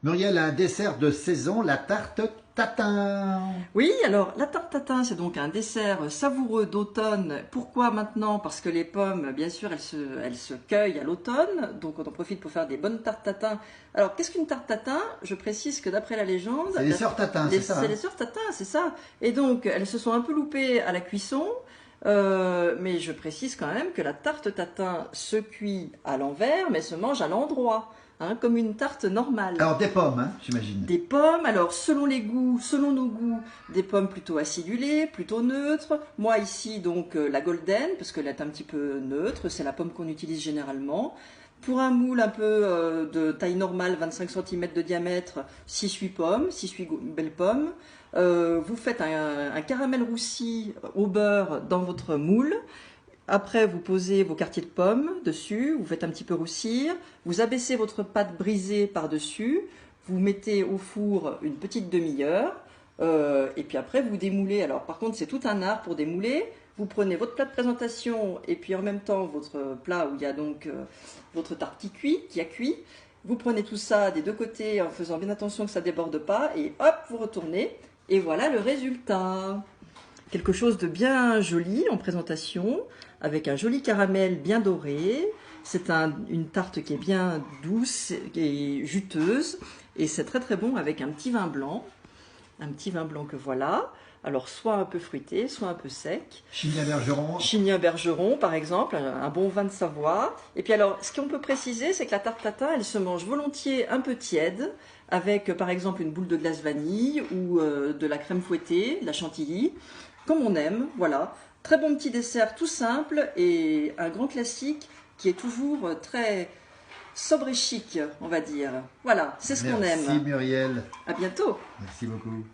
Muriel a un dessert de saison, la tarte tatin. Oui, alors la tarte tatin, c'est donc un dessert savoureux d'automne. Pourquoi maintenant? Parce que les pommes, bien sûr, elles se cueillent à l'automne, donc on en profite pour faire des bonnes tartes tatin. Alors, qu'est-ce qu'une tarte tatin? Je précise que d'après la légende, C'est les sœurs tatin, c'est ça, c'est hein? les sœurs tatin, c'est ça. Et donc, elles se sont un peu loupées à la cuisson, mais je précise quand même que la tarte tatin se cuit à l'envers, mais se mange à l'endroit, hein, comme une tarte normale. Alors des pommes, hein, j'imagine. Des pommes, alors selon les goûts, selon nos goûts, des pommes plutôt acidulées, plutôt neutres. Moi ici donc la golden, parce qu'elle est un petit peu neutre, c'est la pomme qu'on utilise généralement. Pour un moule un peu de taille normale, 25 cm de diamètre, 6-8 pommes, 6-8 belles pommes. Vous faites un caramel roussi au beurre dans votre moule. Après, vous posez vos quartiers de pommes dessus, vous faites un petit peu roussir, vous abaissez votre pâte brisée par-dessus, vous mettez au four une petite demi-heure, et puis après vous démoulez. Alors par contre, c'est tout un art pour démouler. Vous prenez votre plat de présentation et puis en même temps votre plat où il y a donc votre tarte qui a cuit. Vous prenez tout ça des deux côtés en faisant bien attention que ça ne déborde pas et hop, vous retournez et voilà le résultat. Quelque chose de bien joli en présentation, avec un joli caramel bien doré. C'est une tarte qui est bien douce, qui est juteuse, et c'est très très bon avec un petit vin blanc que voilà. Alors soit un peu fruité, soit un peu sec. Chigny Bergeron. Chigny Bergeron par exemple, un bon vin de Savoie. Et puis alors, ce qu'on peut préciser, c'est que la tarte tatin, elle se mange volontiers un peu tiède, avec par exemple une boule de glace vanille ou de la crème fouettée, de la chantilly, comme on aime, voilà. Très bon petit dessert tout simple et un grand classique qui est toujours très sobre et chic, on va dire. Voilà, c'est ce qu'on aime. Merci Muriel. À bientôt. Merci beaucoup.